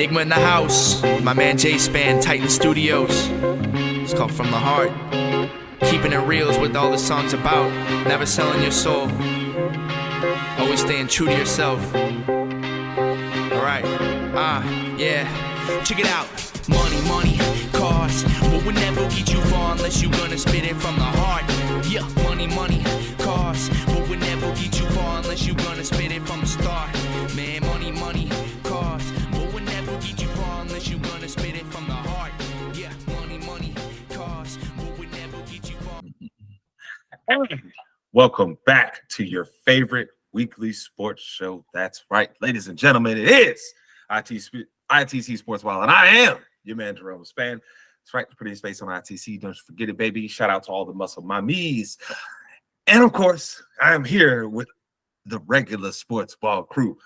Enigma in the house. My man J-Span, Titan Studios. It's called From the Heart. Keeping it real is what all this song's about. Never selling your soul. Always staying true to yourself. Alright. Yeah. Check it out. Money, cars. But we'll never get you far unless you gonna spit it from the heart. Yeah, money, cars. But we'll never get you far unless you gonna spit it from the start. Man, money, cars. But we'll never get you far unless you gonna spit it from the heart. Yeah, money, cars. But we'll never get you far. Welcome back to your favorite weekly sports show. That's right, ladies and gentlemen, it is ITC Sportsball, and I am your man, Jerome Span. That's right, the prettiest face on ITC. Don't forget it, baby. Shout out to all the muscle mommies. And, of course, I'm here with the regular Sportsball crew.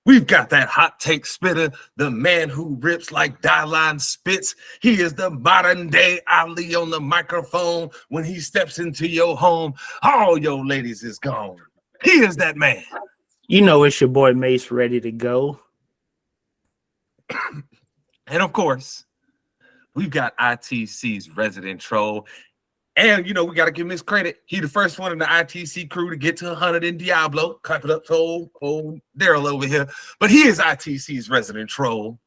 We've got that hot take spitter, the man who rips like Dylon spits. He is the modern-day Ali on the microphone. When he steps into your home, all your ladies is gone. He is that man. You know it's your boy Mace ready to go. And of course, we've got ITC's resident troll. And, you know, we got to give him his credit. He the first one in the ITC crew to get to 100 in Diablo. Clap it up to old Daryl over here. But he is ITC's resident troll.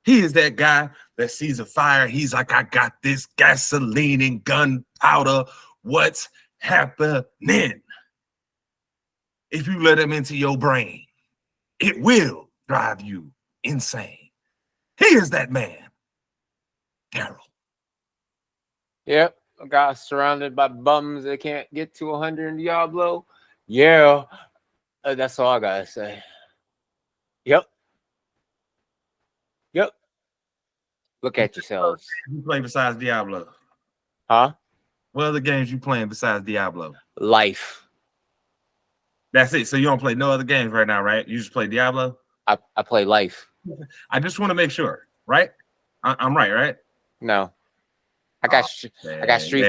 He is that guy that sees a fire. He's like, I got this gasoline and gunpowder. What's happening? If you let him into your brain, it will drive you insane. He is that man, Daryl. Yep, I got surrounded by bums that can't get to 100 in Diablo. Yeah, that's all I gotta say. Yep. Look at yourselves. You play besides Diablo? Huh? What other games you playing besides Diablo? Life. That's it. So you don't play no other games right now, right? You just play Diablo? I play life. I just want to make sure, right? I'm right? No. I got Street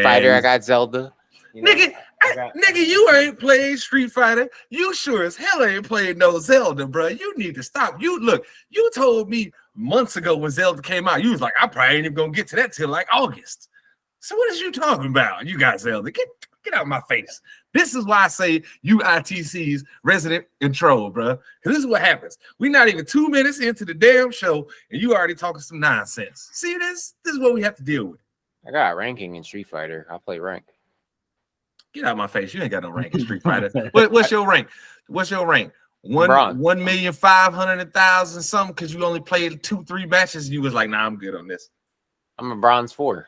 Fighter. I got Zelda. You know, nigga, you ain't played Street Fighter. You sure as hell ain't played no Zelda, bro. You need to stop. You told me months ago when Zelda came out, you was like, I probably ain't even gonna get to that till like August. So what is you talking about? You got Zelda. Get out of my face. This is why I say you ITC's resident control, bro. Because this is what happens. We're not even 2 minutes into the damn show, and you already talking some nonsense. See this? This is what we have to deal with. I got ranking in Street Fighter. I play rank. Get out of my face. You ain't got no rank in Street Fighter. What's your rank? What's your rank? 1,500,000 something because you only played 2-3 matches and you was like, nah, I'm good on this. I'm a bronze 4.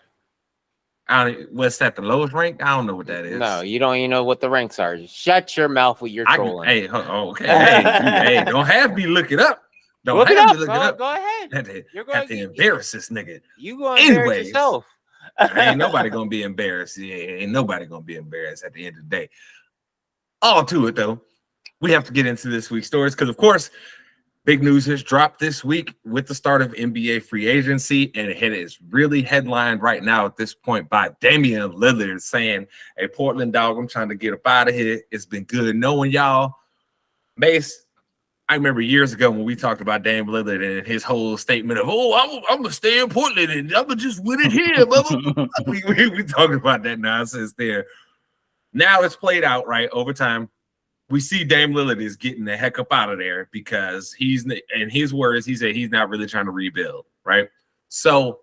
What's that, the lowest rank? I don't know what that is. No, you don't even know what the ranks are. Shut your mouth with your trolling. Okay. hey, don't have me look it up. Don't have me look it up. Go ahead. You're going to embarrass this nigga. You going to embarrass yourself. Ain't nobody going to be embarrassed. Ain't nobody going to be embarrassed at the end of the day. All to it, though. We have to get into this week's stories because, of course, big news has dropped this week with the start of NBA free agency, and it is really headlined right now at this point by Damian Lillard saying, hey, Portland dog, I'm trying to get up out of here. It's been good knowing y'all. Mace, I remember years ago when we talked about Damian Lillard and his whole statement of, I'm going to stay in Portland and I'm going to just win it here. we talked about that nonsense there. Now it's played out, right, over time. We see Dame Lillard is getting the heck up out of there because he's, in his words, he said he's not really trying to rebuild, right? So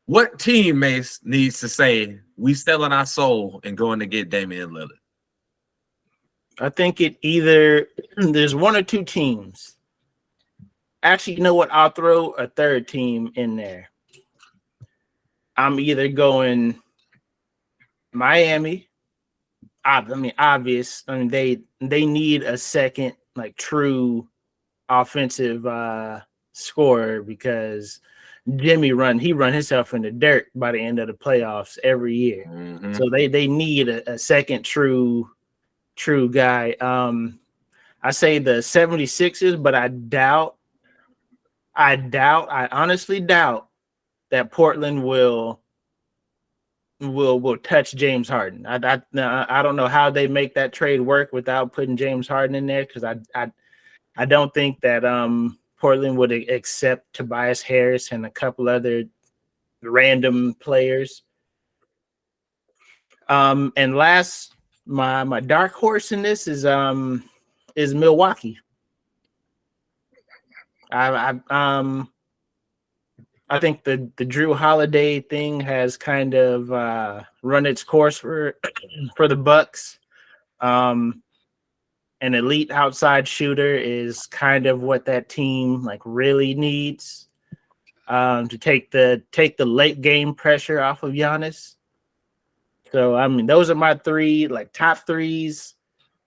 what team, Mace, needs to say we selling our soul and going to get Damian Lillard? I think there's one or two teams. Actually, you know what? I'll throw a third team in there. I'm either going Miami. Obvious. They need a second, like, true offensive scorer because Jimmy run himself in the dirt by the end of the playoffs every year. Mm-hmm. So they need a second true guy. I say the 76ers, but I honestly doubt that Portland will touch James Harden. I don't know how they make that trade work without putting James Harden in there because I don't think that Portland would accept Tobias Harris and a couple other random players. And last, my dark horse in this is Milwaukee. I think the Drew Holiday thing has kind of run its course for the Bucks. An elite outside shooter is kind of what that team like really needs to take the late game pressure off of Giannis. So I mean, those are my three like top threes.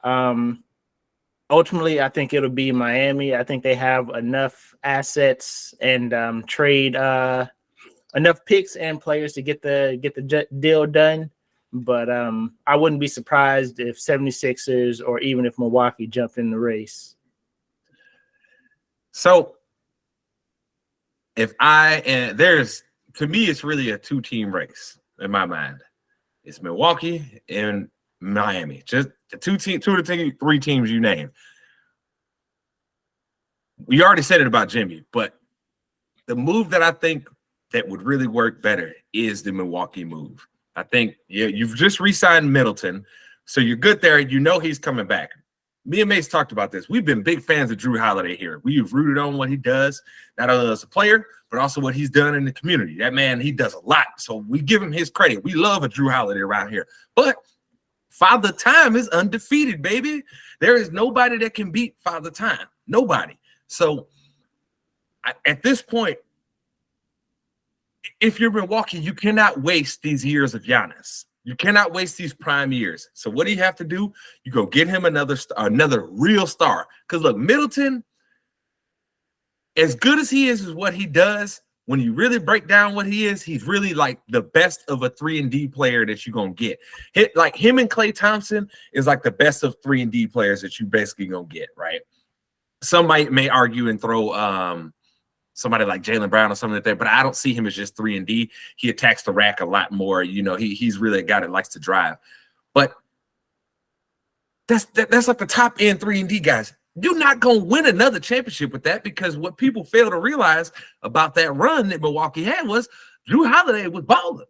Ultimately, I think it'll be Miami. I think they have enough assets and trade enough picks and players to get the deal done. But I wouldn't be surprised if 76ers or even if Milwaukee jumped in the race. So to me, it's really a 2-team race in my mind. It's Milwaukee and Miami. Just the 2 to 3 teams you named. We already said it about Jimmy, but the move that I think that would really work better is the Milwaukee move. I think you've just re-signed Middleton, so you're good there. You know he's coming back. Me and Mace talked about this. We've been big fans of Drew Holiday here. We've rooted on what he does, not only as a player, but also what he's done in the community. That man, he does a lot, so we give him his credit. We love a Drew Holiday around here. But Father Time is undefeated, baby. There is nobody that can beat Father Time. Nobody. So at this point, if you're Milwaukee, you cannot waste these years of Giannis. You cannot waste these prime years. So what do you have to do? You go get him another real star. Because look, Middleton, as good as he is what he does, when you really break down what he is, he's really like the best of a 3-and-D player that you're going to get. Like him and Klay Thompson is like the best of 3-and-D players that you basically going to get, right? Somebody may argue and throw somebody like Jaylen Brown or something like that, but I don't see him as just 3-and-D. He attacks the rack a lot more. You know, he's really a guy that likes to drive. But that's like the top end 3-and-D guys. You're not going to win another championship with that, because what people fail to realize about that run that Milwaukee had was Drew Holiday was balling.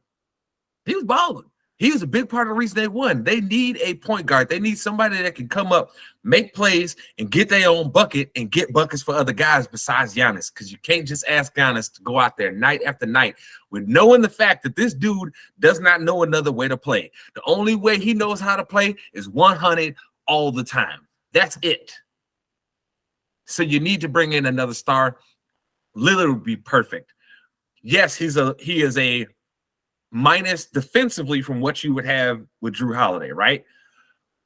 He was balling. He was a big part of the reason they won. They need a point guard. They need somebody that can come up, make plays, and get their own bucket and get buckets for other guys besides Giannis, because you can't just ask Giannis to go out there night after night with knowing the fact that this dude does not know another way to play. The only way he knows how to play is 100 all the time. That's it. So you need to bring in another star. Lillard would be perfect. Yes, he is a minus defensively from what you would have with Drew Holiday, right?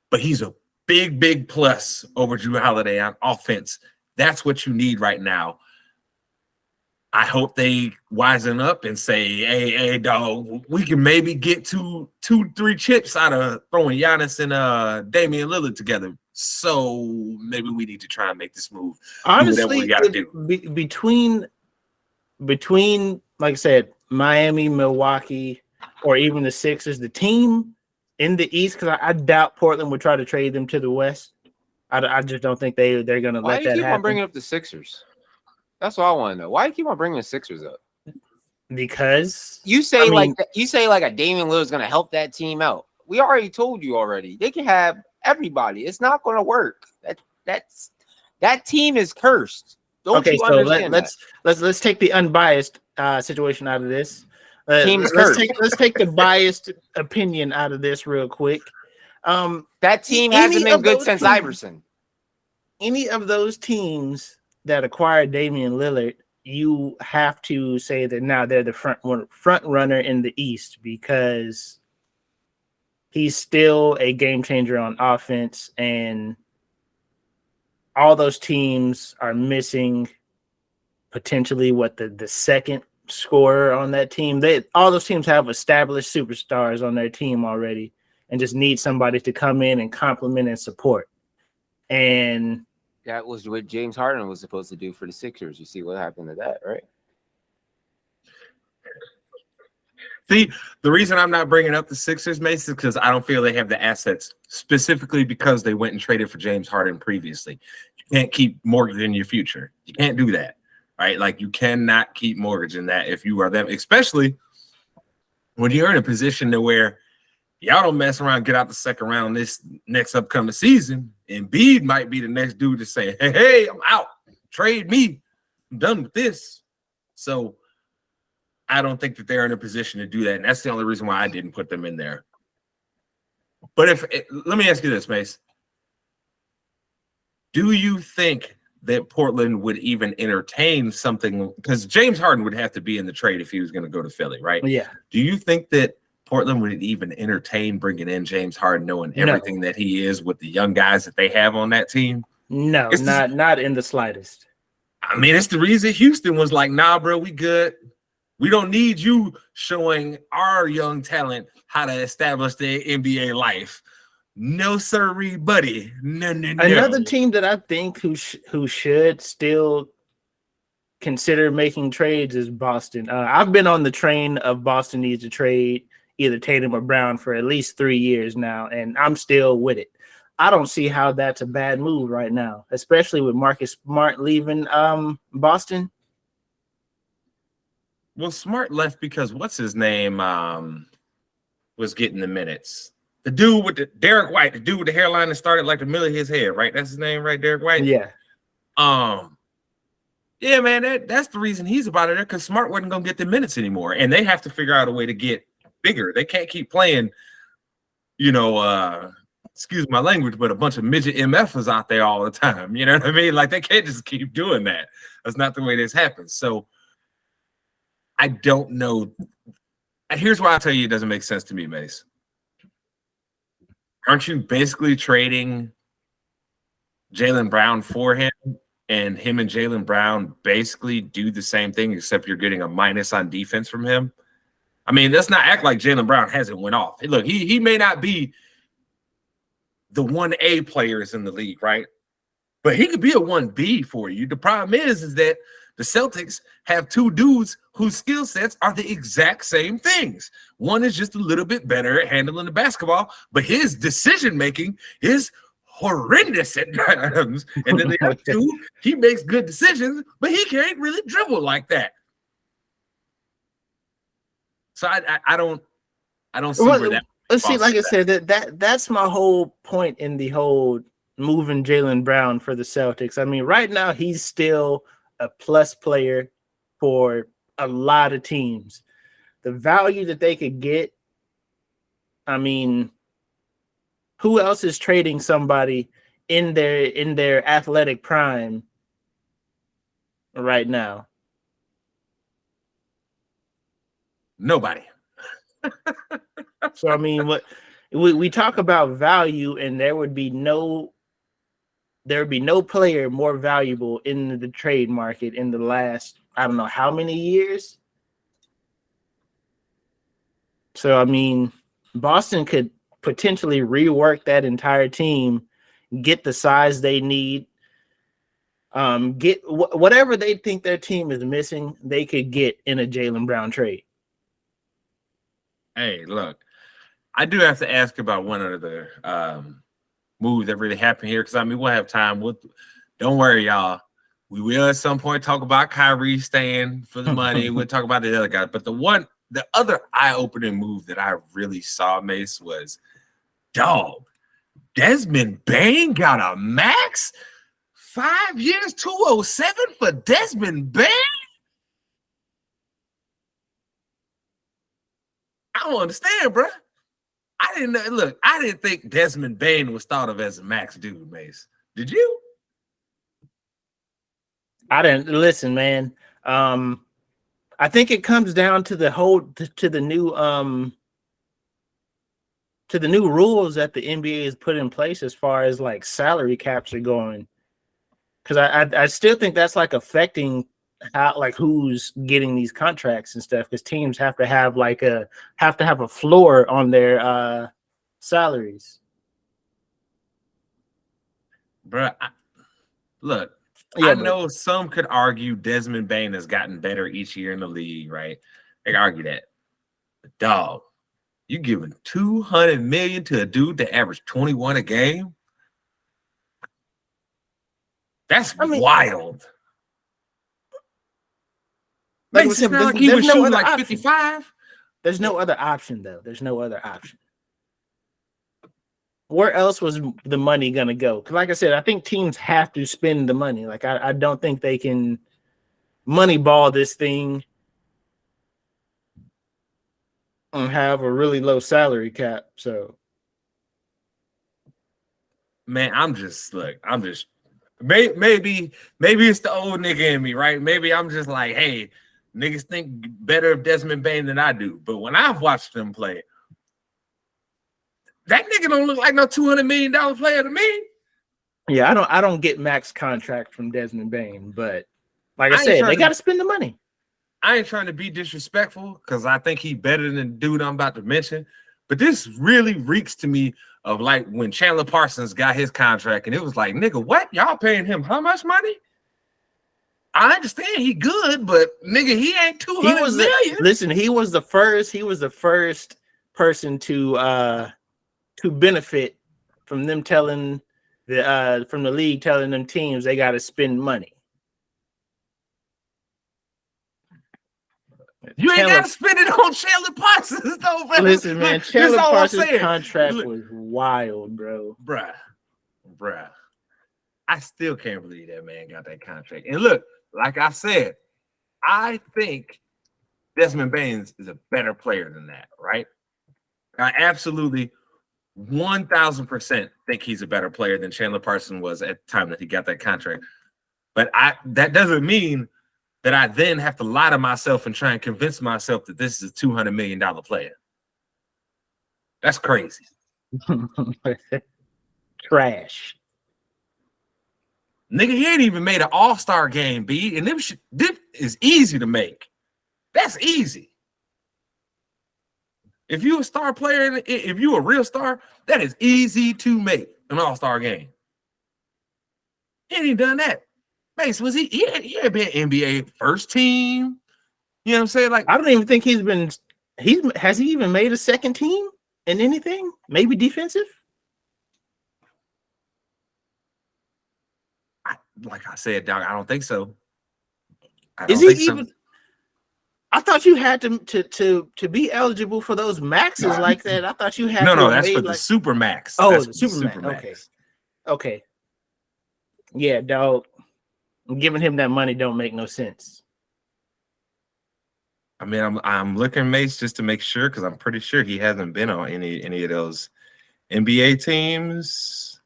But he's a big plus over Drew Holiday on offense. That's what you need right now. I hope they wisen up and say, hey, dog, we can maybe get 2-3 chips out of throwing Giannis and Damian Lillard together. So maybe we need to try and make this move. Honestly, between like I said, Miami, Milwaukee, or even the Sixers, the team in the East, because I doubt Portland would try to trade them to the West. I just don't think they're going to let that happen. Why do you keep on bringing up the Sixers? That's what I want to know. Why do you keep on bringing the Sixers up? Because you say like a Damian Lillard is going to help that team out. We already told you already. They can have everybody. It's not going to work. That team is cursed. Let's take the unbiased situation out of this. Let's take the biased opinion out of this real quick. That team hasn't been good since Iverson. Any of those teams that acquired Damian Lillard, you have to say that now they're the front runner in the East, because he's still a game changer on offense, and all those teams are missing potentially the second scorer on that team. All those teams have established superstars on their team already and just need somebody to come in and complement and support. And that was what James Harden was supposed to do for the Sixers. You see what happened to that, right? See, the reason I'm not bringing up the Sixers, Mason, is because I don't feel they have the assets, specifically because they went and traded for James Harden previously. You can't keep mortgaging your future. You can't do that. right? Like you cannot keep mortgaging that if you are them, especially when you're in a position to where y'all don't mess around, get out the second round this next upcoming season. And Embiid might be the next dude to say, hey, I'm out. Trade me. I'm done with this. So I don't think that they're in a position to do that. And that's the only reason why I didn't put them in there. But let me ask you this, Mace. Do you think that Portland would even entertain something? Because James Harden would have to be in the trade if he was going to go to Philly, right? Yeah. Do you think that Portland would even entertain bringing in James Harden, knowing everything that he is with the young guys that they have on that team? No, not in the slightest. I mean, it's the reason Houston was like, nah, bro, we good. We don't need you showing our young talent how to establish their NBA life. No, sirree, buddy. No. Another team that I think who should still consider making trades is Boston. I've been on the train of Boston needs to trade either Tatum or Brown for at least 3 years now, and I'm still with it. I don't see how that's a bad move right now, especially with Marcus Smart leaving Boston. Well, Smart left because what's his name was getting the minutes. The dude with Derek White, the dude with the hairline that started like the middle of his head, right? That's his name, right? Derek White? Yeah. Yeah, man, that's the reason he's about it there, because Smart wasn't going to get the minutes anymore. And they have to figure out a way to get bigger. They can't keep playing, excuse my language, but a bunch of midget MFers out there all the time. You know what I mean? Like, they can't just keep doing that. That's not the way this happens. So I don't know. Here's why I tell you it doesn't make sense to me, Mace. Aren't you basically trading Jaylen Brown for him, and him and Jaylen Brown basically do the same thing, except you're getting a minus on defense from him? I mean, let's not act like Jaylen Brown hasn't went off. Look, he may not be the 1A players in the league, right? But he could be a 1B for you. The problem is that the Celtics have two dudes whose skill sets are the exact same things. One is just a little bit better at handling the basketball, but his decision-making is horrendous at times. And then the other two, he makes good decisions, but he can't really dribble like that. So I don't see where that. Let's see, like I said, that's my whole point in the whole moving Jaylen Brown for the Celtics. I mean, right now he's still a plus player for a lot of teams. The value that they could get, I mean, who else is trading somebody in their athletic prime right now? Nobody. So I mean, what we talk about value, and there would be no player more valuable in the trade market in the last, I don't know how many years. So I mean, Boston could potentially rework that entire team, get the size they need, get whatever they think their team is missing, they could get in a Jaylen Brown trade. Hey, look, I do have to ask about one of the moves that really happened here, because I mean, we'll have time. Don't worry, y'all. We will at some point talk about Kyrie staying for the money. We'll talk about the other guys. But the other eye-opening move that I really saw, Mace, was, dog, Desmond Bane got a max? 5 years, 207 for Desmond Bane? I don't understand, bro. I didn't think Desmond Bane was thought of as a max dude, Mace. Did you? I didn't listen, man. I think it comes down to the new rules that the NBA has put in place as far as like salary caps are going. Because I still think that's like affecting how, like, who's getting these contracts and stuff, because teams have to have a floor on their salaries. Bro, look, I know some could argue Desmond Bane has gotten better each year in the league, right? They can argue that. But dog, you giving $200 million to a dude that averaged 21 a game? That's wild. Like Mace, it's not like he was shooting like 55. There's no other option, though. There's no other option. Where else was the money gonna go? Because, like I said, I think teams have to spend the money. Like I don't think they can money ball this thing and have a really low salary cap. So, man, maybe it's the old nigga in me, right? Maybe I'm just like, hey, niggas think better of Desmond Bane than I do. But when I've watched them play, that nigga don't look like no $200 million player to me. yeah, I don't get max contract from Desmond Bane, but like I said, they got to spend the money. I ain't trying to be disrespectful because I think he better than the dude I'm about to mention. But this really reeks to me of like when Chandler Parsons got his contract and it was like, nigga, what? Y'all paying him how much money? I understand he good, but nigga, he ain't 200 million. Listen, he was the first person to benefit from them telling from the league telling them teams they got to spend money. You ain't got to spend it on Chandler Parsons, though, man. Listen, man, Chandler Parsons' contract was wild, bro. Bruh. I still can't believe that man got that contract. And look, like I said, I think Desmond Baines is a better player than that, right? I absolutely 1,000% think he's a better player than Chandler Parsons was at the time that he got that contract. But that doesn't mean that I then have to lie to myself and try and convince myself that this is a $200 million player. That's crazy. Trash. Nigga, he ain't even made an all-star game, B. And this is easy to make. That's easy. If you a star player, if you a real star, that is easy to make an all-star game. He ain't even done that. Mace, was he had been NBA first team. You know what I'm saying? Like, I don't even think has he even made a second team in anything? Maybe defensive? Like I said, dog, I don't think so. Is he even? So. I thought you had to be eligible for those maxes like that. I thought you had no, that's for the super max. Oh, that's the super max. Okay. Yeah, dog. Giving him that money don't make no sense. I mean, I'm looking, Mace, just to make sure because I'm pretty sure he hasn't been on any of those NBA teams.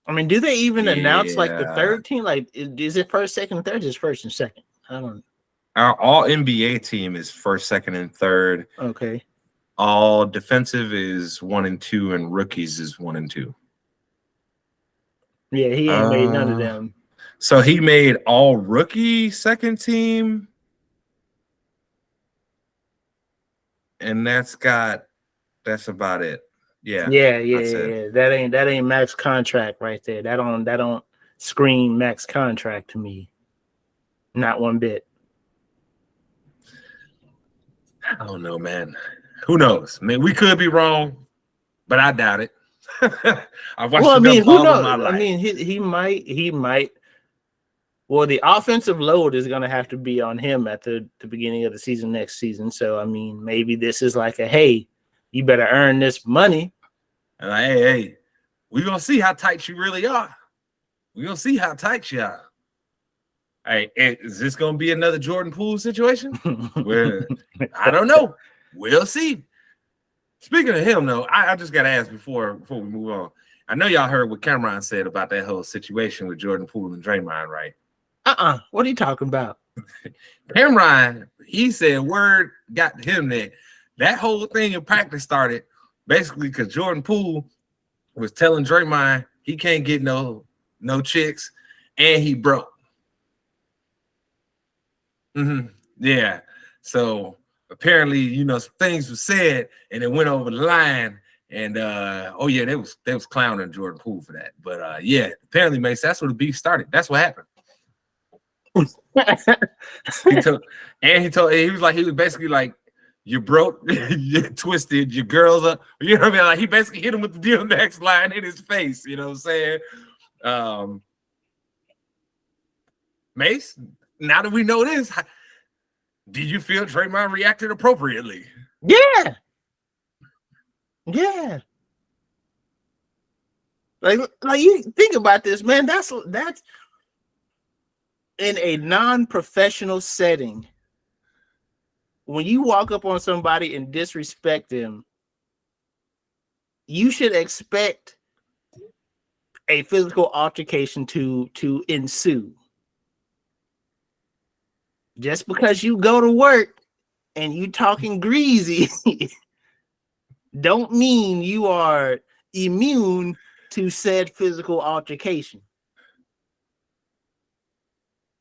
I mean, do they even announce like the third team? Like, is it first, second, and third? Just first and second? I don't know. Our all NBA team is first, second, and third. Okay. All defensive is 1 and 2, and rookies is 1 and 2. Yeah, he ain't made none of them. So he made all rookie second team, and that's about it. Yeah. That ain't max contract right there. That don't scream max contract to me. Not one bit. I don't know, man. Who knows? I mean, we could be wrong, but I doubt it. I've watched who knows? my life. I mean, he might. Well, the offensive load is going to have to be on him at the beginning of the season next season. So, I mean, maybe this is like hey, you better earn this money. And like, hey, we're going to see how tight you really are. We're going to see how tight you are. Hey, is this going to be another Jordan Poole situation? Where I don't know. We'll see. Speaking of him, though, I just got to ask before we move on. I know y'all heard what Cameron said about that whole situation with Jordan Poole and Draymond, right? What are you talking about? Cameron, he said word got him that whole thing in practice started basically because Jordan Poole was telling Draymond he can't get no chicks and he broke. Yeah. So apparently, some things were said and it went over the line. And they was clowning Jordan Poole for that. But apparently, Mace, that's where the beef started. That's what happened. he was basically like, you broke, you twisted your girls up. You know what I mean? Like he basically hit him with the DMX line in his face. You know what I'm saying? Mace, now that we know this, did you feel Draymond reacted appropriately? Yeah. Yeah. Like you think about this, man. That's in a non-professional setting. When you walk up on somebody and disrespect them, you should expect a physical altercation to ensue. Just because you go to work and you talking greasy don't mean you are immune to said physical altercation.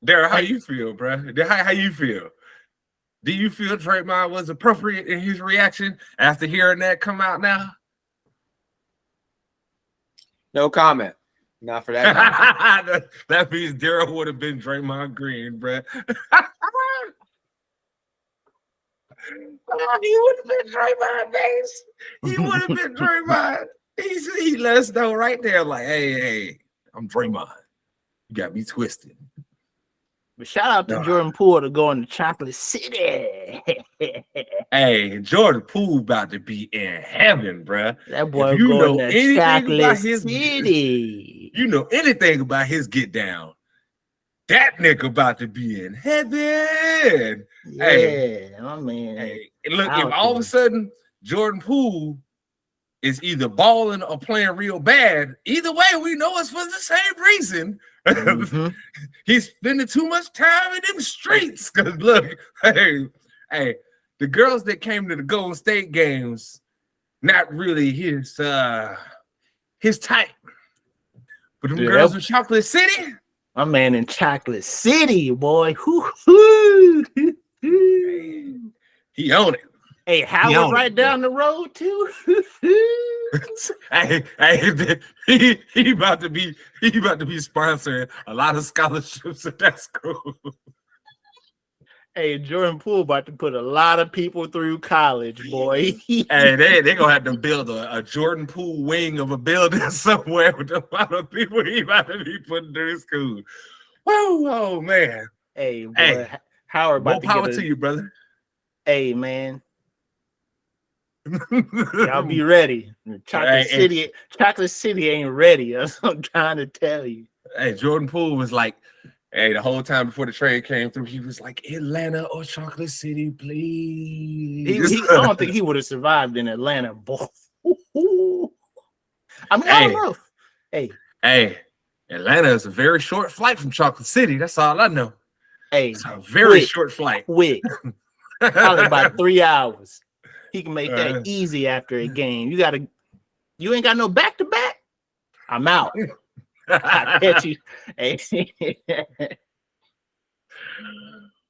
Darryl, how you feel, bro? How you feel? Do you feel Draymond was appropriate in his reaction after hearing that come out now? No comment. Not for that. That means Darryl would have been Draymond Green, bro. He would have been Draymond, Mace. He would have been Draymond. He let us know right there, like, hey, I'm Draymond. You got me twisted. But shout out to Jordan Poole to going to Chocolate City. Hey, Jordan Poole about to be in heaven, bruh. That boy going to Chocolate City. You know anything about his get down. That nigga about to be in heaven. Yeah, hey, my man. Hey, look, if all of a sudden Jordan Poole is either balling or playing real bad, either way, we know it's for the same reason. Mm-hmm. He's spending too much time in them streets. Because look, hey, the girls that came to the Golden State games, not really his type. But them girls in Chocolate City, my man in Chocolate City, boy. He owned it. Hey, Howard right down the road too. Hey, he about to be sponsoring a lot of scholarships at that school. Hey, Jordan Poole about to put a lot of people through college, boy. Hey, they gonna have to build a Jordan Poole wing of a building somewhere with a lot of people he about to be putting through school. Whoa, oh man. Hey, boy, Howard about more power to you, brother. Hey, man. Y'all be ready. Chocolate City ain't ready. That's what I'm trying to tell you. Hey, Jordan Poole was like, hey, the whole time before the trade came through, he was like, Atlanta or Chocolate City, please. I don't think he would have survived in Atlanta, boy. I mean, I don't know. Hey, Atlanta is a very short flight from Chocolate City. That's all I know. Hey, it's a very short flight. Quick. Probably about 3 hours. He can make that easy after a game. You ain't got no back-to-back? I'm out. I catch you.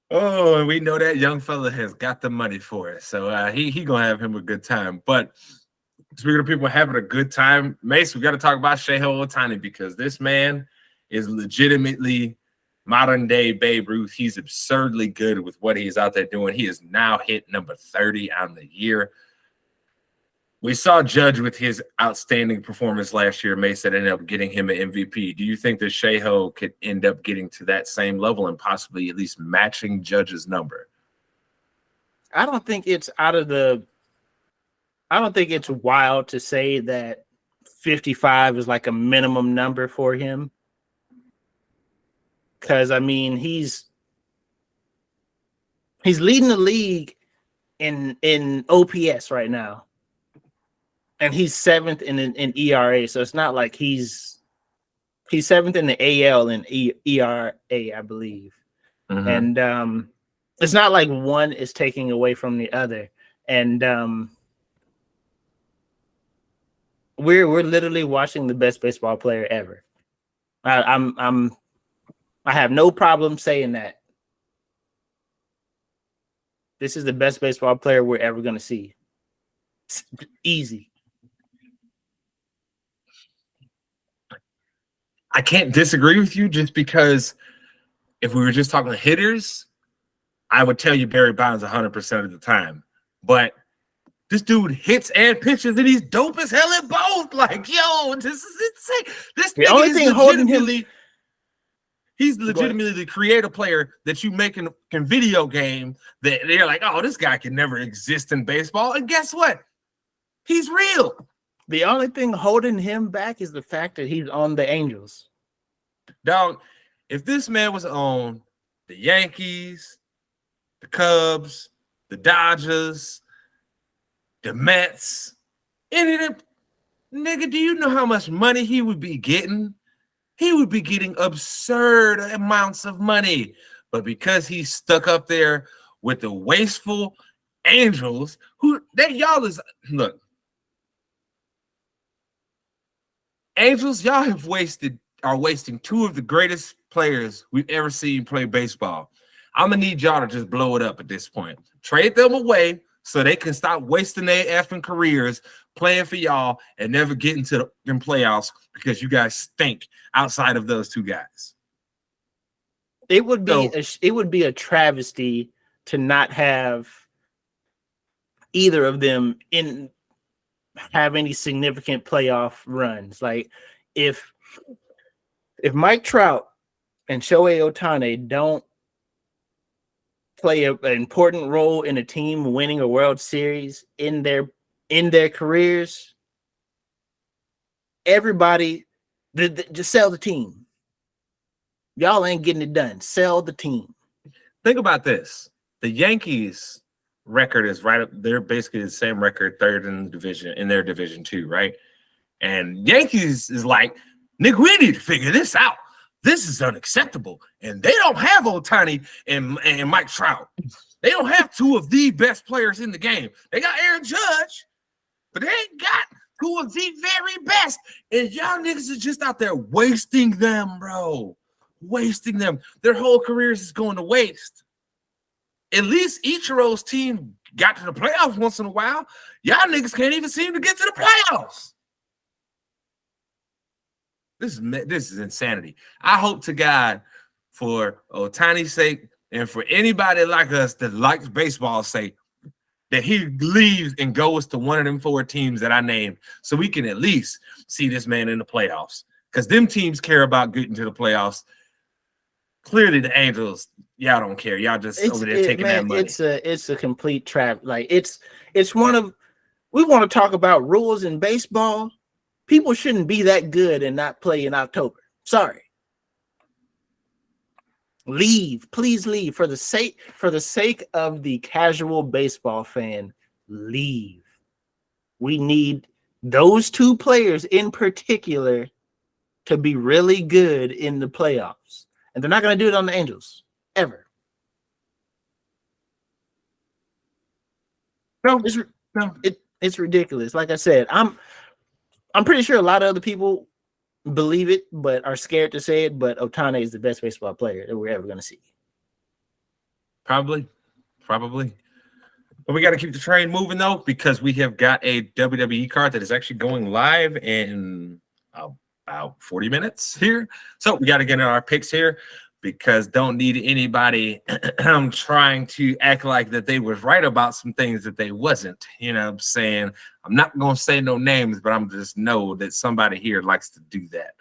Oh, and we know that young fella has got the money for it. So he gonna have him a good time. But speaking of people having a good time, Mace, we got to talk about Shohei Otani because this man is legitimately modern day Babe Ruth. He's absurdly good with what he's out there doing. He has now hit number 30 on the year. We saw Judge with his outstanding performance last year. Mason ended up getting him an MVP. Do you think that Shohei could end up getting to that same level and possibly at least matching Judge's number? I don't think it's wild to say that 55 is like a minimum number for him. Because I mean, he's leading the league in OPS right now, and he's 7th in ERA. So it's not like he's 7th in the AL in ERA, I believe. Mm-hmm. And it's not like one is taking away from the other. And we're literally watching the best baseball player ever. I have no problem saying that. This is the best baseball player we're ever going to see. It's easy. I can't disagree with you just because if we were just talking hitters, I would tell you Barry Bonds 100% of the time. But this dude hits and pitches, and he's dope as hell at both. Like, yo, this is insane. The only thing holding him... He's legitimately the creative player that you can video game that they're like, oh, this guy can never exist in baseball. And guess what? He's real. The only thing holding him back is the fact that he's on the Angels. Dog, if this man was on the Yankees, the Cubs, the Dodgers, the Mets, any of them, nigga, do you know how much money he would be getting? He would be getting absurd amounts of money. But because he's stuck up there with the wasteful Angels, y'all look. Angels, y'all are wasting two of the greatest players we've ever seen play baseball. I'm gonna need y'all to just blow it up at this point. Trade them away so they can stop wasting their effing careers playing for y'all and never get into the playoffs because you guys stink outside of those two guys. It would be a travesty to not have either of them have any significant playoff runs. Like if Mike Trout and Shohei Otani don't play an important role in a team winning a World Series in their careers, everybody just sell the team. Y'all ain't getting it done. Sell the team. Think about this. The Yankees record is right up. They're basically the same record, third in their division too, right? And Yankees is like, nigga, we need to figure this out. This is unacceptable. And they don't have Otani and Mike Trout. They don't have two of the best players in the game. They got Aaron Judge, but they ain't got two of the very best. And y'all niggas are just out there wasting them, bro. Wasting them. Their whole careers is going to waste. At least Ichiro's team got to the playoffs once in a while. Y'all niggas can't even seem to get to the playoffs. This is insanity. I hope to God, for Otani's sake and for anybody like us that likes baseball's sake, that he leaves and goes to one of them four teams that I named so we can at least see this man in the playoffs. Because them teams care about getting to the playoffs. Clearly, the Angels, y'all don't care. Y'all just over there taking that money. It's a complete trap. Like it's one of, we want to talk about rules in baseball. People shouldn't be that good and not play in October. Sorry. Leave, please leave for the sake of the casual baseball fan. Leave. We need those two players in particular to be really good in the playoffs. And they're not going to do it on the Angels ever. No, it's ridiculous. Like I said, I'm pretty sure a lot of other people believe it, but are scared to say it. But Otani is the best baseball player that we're ever going to see. Probably. But we got to keep the train moving, though, because we have got a WWE card that is actually going live in about 40 minutes here. So we got to get in our picks here because don't need anybody trying to act like that they was right about some things that they wasn't. You know what I'm saying? I'm not going to say no names, but I'm just know that somebody here likes to do that.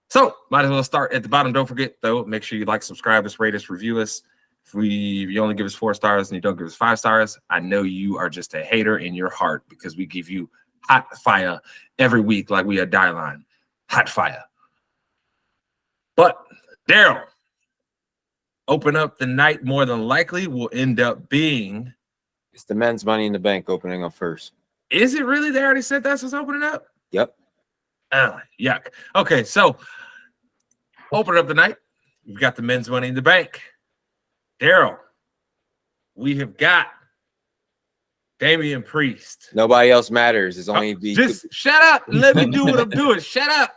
So might as well start at the bottom. Don't forget, though, make sure you like, subscribe us, rate us, review us. If you only give us 4 stars and you don't give us 5 stars, I know you are just a hater in your heart because we give you hot fire every week like we are Dyline. Hot fire. But Daryl, open up the night more than likely will end up being. It's the men's Money in the Bank opening up first. Is it really? They already said that's what's opening up? Yep. Oh, yuck. Okay, so open up the night. We've got the men's Money in the Bank. Daryl, we have got Damian Priest. Nobody else matters. It's only just shut up and let me do what I'm doing. Shut up.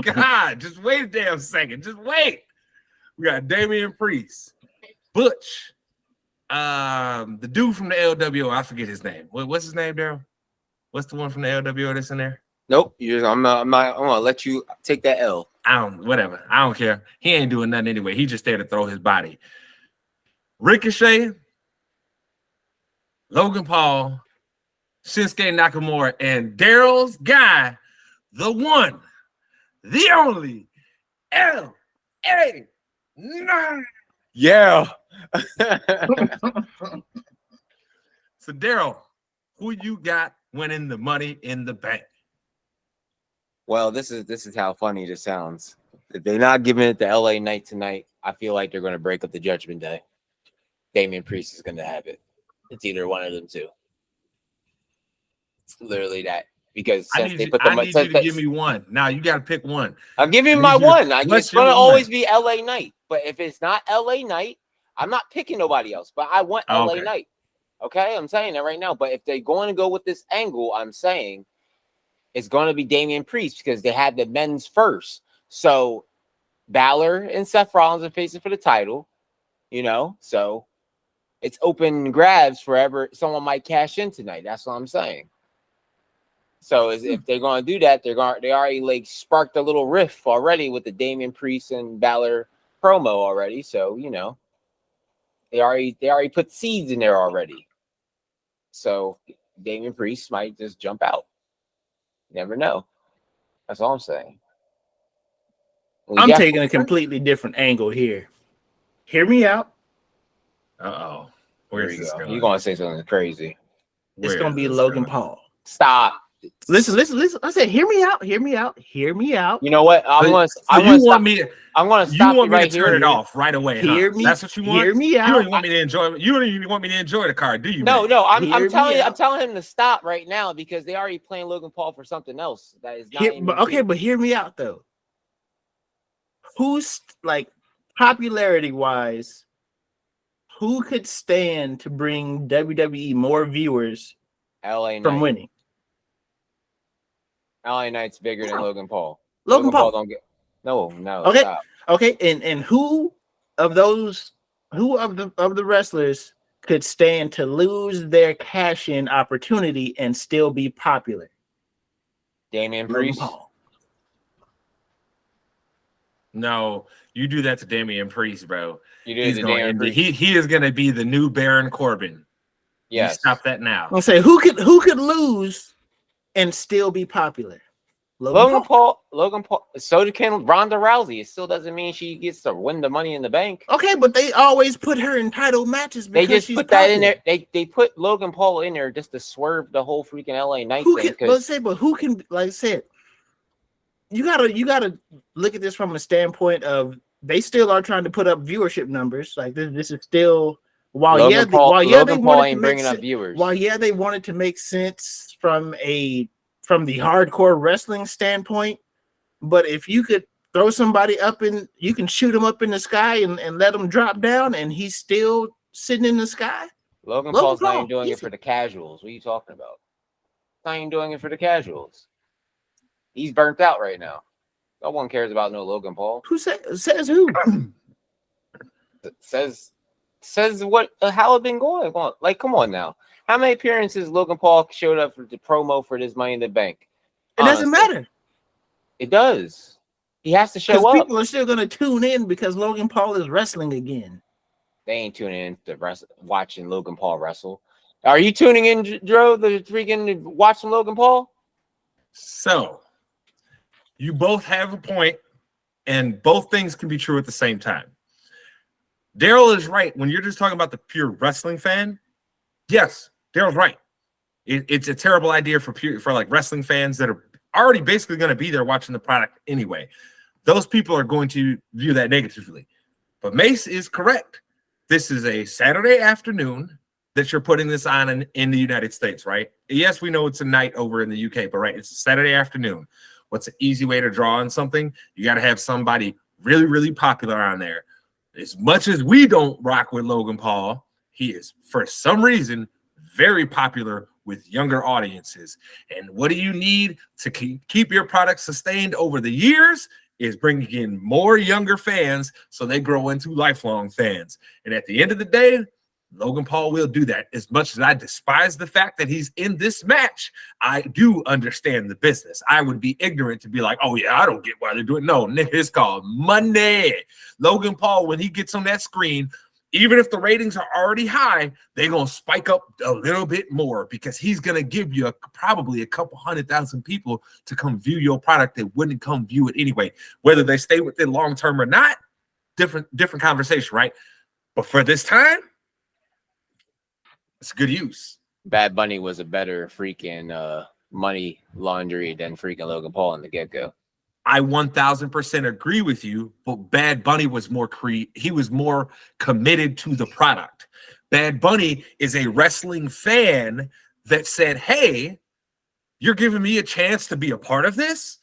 God, just wait a damn second. Just wait. We got Damian Priest, Butch, the dude from the LWO. I forget his name. What's his name, Daryl? What's the one from the LWO that's in there? Nope. I'm gonna let you take that L. Whatever. I don't care. He ain't doing nothing anyway. He just there to throw his body. Ricochet, Logan Paul, Shinsuke Nakamura, and Daryl's guy, the one, the only, L.A. Knight. Yeah. So, Daryl, who you got winning the Money in the Bank? Well, this is how funny this sounds. If they're not giving it to LA Knight tonight, I feel like they're going to break up the Judgment Day. Damian Priest is going to have it. It's either one of them two. It's literally that. Because I since need they you, put the I need you to give me one. Now you got to pick one. I'll give you I my need you- one. what's It's going to your always one? be LA Knight. But if it's not LA Knight, I'm not picking nobody else. But I want LA Okay. Knight. Okay? I'm saying that right now. But if they're going to go with this angle, I'm saying it's going to be Damian Priest because they had the men's first. So Balor and Seth Rollins are facing for the title, you know, so it's open grabs forever. Someone might cash in tonight. That's what I'm saying. So if they're going to do that, they already like sparked a little riff already with the Damian Priest and Balor promo already. So, you know, they already put seeds in there already. So Damian Priest might just jump out. Never know. That's all I'm saying. I'm taking a completely different angle here. Hear me out. Uh-oh. Where Where's you this go? going? You're going to say something crazy. It's Where going to is be this Logan going? Paul. Stop. Listen. I said, hear me out. Hear me out. Hear me out. You know what? I'm going to you stop. want me to I'm going to you stop want me right to turn here. it off right away, Hear huh? me. That's what you want? Hear me You don't out. even want me to enjoy it. You don't even want me to enjoy the card, do you? No, man? no. I'm Hear telling me you. I'm out. telling him to stop right now because they already playing Logan Paul for something else that is not. But hear me out though. Who's like popularity wise? Who could stand to bring WWE more viewers LA Knight. from winning? LA Knight's bigger than Logan Paul. Logan Paul don't get. No. Okay. Stop. Okay, and who of the wrestlers could stand to lose their cash-in opportunity and still be popular? Damian Logan Priest. Paul. No, you do that to Damian Priest, bro. You did He's the going Damian to Priest. he is going to be the new Baron Corbin. Yes. You stop that now. I'll say who could lose and still be popular? Logan Paul. So can Ronda Rousey. It still doesn't mean she gets to win the Money in the Bank. Okay, but they always put her in title matches because They just she's put that popular. in there. They put Logan Paul in there just to swerve the whole freaking LA Knight Who thing. can? But who can? Like I said, you gotta look at this from a standpoint of they still are trying to put up viewership numbers. Like this is still Logan Paul ain't bringing up viewers. They wanted to make sense from the hardcore wrestling standpoint. But if you could throw somebody you can shoot him up in the sky and let him drop down, and he's still sitting in the sky. Logan Paul's not even doing it for the casuals. What are you talking about? Not even doing it for the casuals. He's burnt out right now. No one cares about no Logan Paul. Who says who? says what? How it been going on? Like, come on now. How many appearances Logan Paul showed up for the promo for this Money in the Bank? It doesn't matter. It does. He has to show up. People are still going to tune in because Logan Paul is wrestling again. They ain't tuning in to watching Logan Paul wrestle. Are you tuning in, Dro, the freaking watching Logan Paul? So, you both have a point, and both things can be true at the same time. Daryl is right. When you're just talking about the pure wrestling fan, yes, Daryl's right. It's a terrible idea for like wrestling fans that are already basically going to be there watching the product anyway. Those people are going to view that negatively. But Mace is correct. This is a Saturday afternoon that you're putting this on in the United States, right? Yes, we know it's a night over in the UK, but right, it's a Saturday afternoon. What's an easy way to draw on something? You got to have somebody really, really popular on there. As much as we don't rock with Logan Paul, he is, for some reason, very popular with younger audiences. And what do you need to keep your product sustained over the years is bringing in more younger fans so they grow into lifelong fans. And at the end of the day, Logan Paul will do that. As much as I despise the fact that he's in this match, I do understand the business. I would be ignorant to be like, oh, yeah, I don't get why they're doing it. No, nigga, it's called money. Logan Paul, when he gets on that screen, even if the ratings are already high, they're going to spike up a little bit more because he's going to give you probably a couple 100,000 people to come view your product that wouldn't come view it anyway. Whether they stay within long term or not, different conversation, right? But for this time, it's good use. Bad Bunny was a better freaking money laundry than freaking Logan Paul in the get-go. I 1000% agree with you, but Bad Bunny was he was more committed to the product. Bad Bunny is a wrestling fan that said, hey, you're giving me a chance to be a part of this?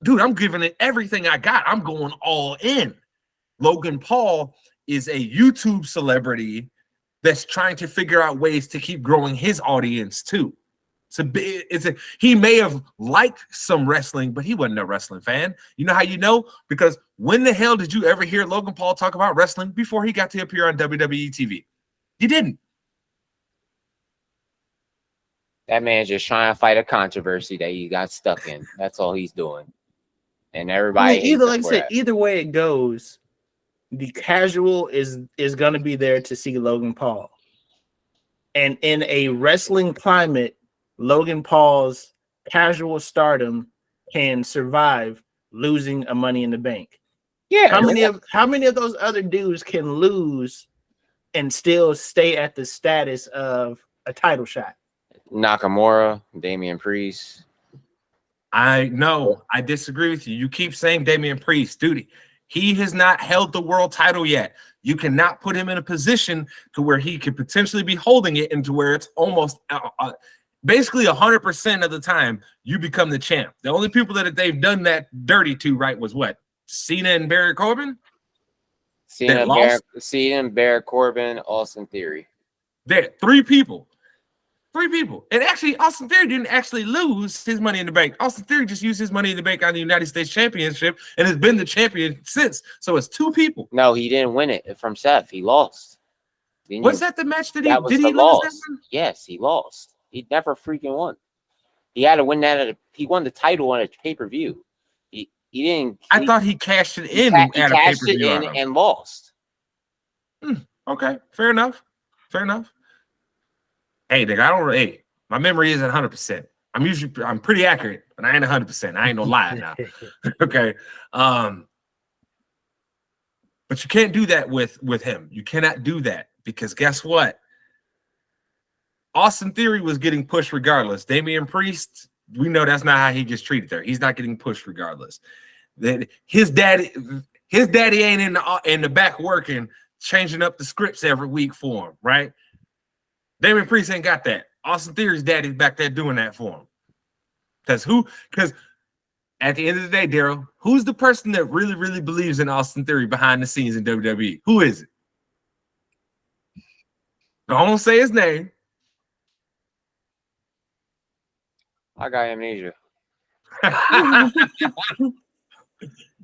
Dude, I'm giving it everything I got. I'm going all in. Logan Paul is a YouTube celebrity that's trying to figure out ways to keep growing his audience too. He may have liked some wrestling, but he wasn't a wrestling fan. You know how you know? Because when the hell did you ever hear Logan Paul talk about wrestling before he got to appear on WWE TV? You didn't. That man's just trying to fight a controversy that he got stuck in. That's all he's doing. And everybody either way it goes, the casual is going to be there to see Logan Paul. And in a wrestling climate, Logan Paul's casual stardom can survive losing a Money in the Bank. Yeah. How many of those other dudes can lose and still stay at the status of a title shot? Nakamura, Damian Priest. I disagree with you. You keep saying Damian Priest, dude. He has not held the world title yet. You cannot put him in a position to where he could potentially be holding it and to where it's almost basically 100% of the time you become the champ. The only people that they've done that dirty to, right, was what? Cena and Baron Corbin? Cena, Baron Corbin, Austin Theory. There, three people. And actually, Austin Theory didn't actually lose his Money in the Bank. Austin Theory just used his Money in the Bank on the United States Championship and has been the champion since. So it's two people. No, he didn't win it from Seth. He lost. Was that the match that he lose that one? Yes, he lost. He never freaking won. He had to win that. He won the title on a pay-per-view. He didn't. I thought he cashed it in. He cashed it in and lost. Okay, fair enough. Hey, nigga, my memory isn't 100%. I'm pretty accurate, but I ain't 100%. I ain't no lie now. Okay. But you can't do that with him. You cannot do that because guess what? Austin Theory was getting pushed regardless. Damian Priest, we know that's not how he gets treated there. He's not getting pushed regardless. His daddy ain't in the back working, changing up the scripts every week for him, right? Damian Priest ain't got that. Austin Theory's daddy's back there doing that for him. Because at the end of the day, Daryl, who's the person that really, really believes in Austin Theory behind the scenes in WWE? Who is it? Don't say his name. I got amnesia.